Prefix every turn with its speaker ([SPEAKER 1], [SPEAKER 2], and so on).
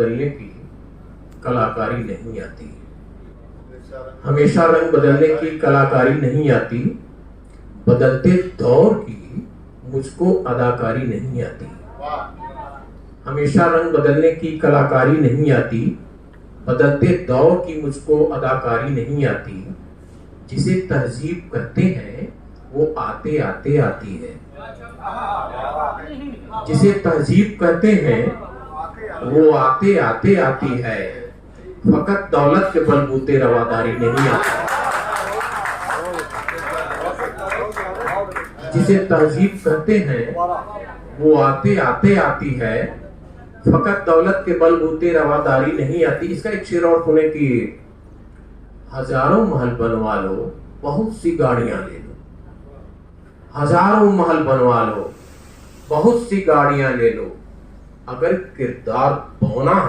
[SPEAKER 1] बदलने की कलाकारी नहीं आती। हमेशा रंग बदलने की कलाकारी नहीं आती। बदलते दौर की मुझको अदाकारी नहीं आती। हमेशा रंग बदलने की कलाकारी नहीं आती। बदलते दौर की मुझको अदाकारी नहीं आती। जिसे तहजीब कहते हैं वो आते आते आती है। जिसे तहजीब कहते हैं वो आते आते आती है। फकत दौलत के बलबूते रवादारी नहीं आती। जिसे तहजीब कहते हैं वो आते आते आती है। फकत दौलत के बलबूते रवादारी नहीं आती। इसका एक शेर और सुने कि हजारों महल बनवा लो, बहुत सी गाड़ियां ले लो। हजारों महल बनवा लो, बहुत सी गाड़ियां ले लो, अगर किरदार बोना है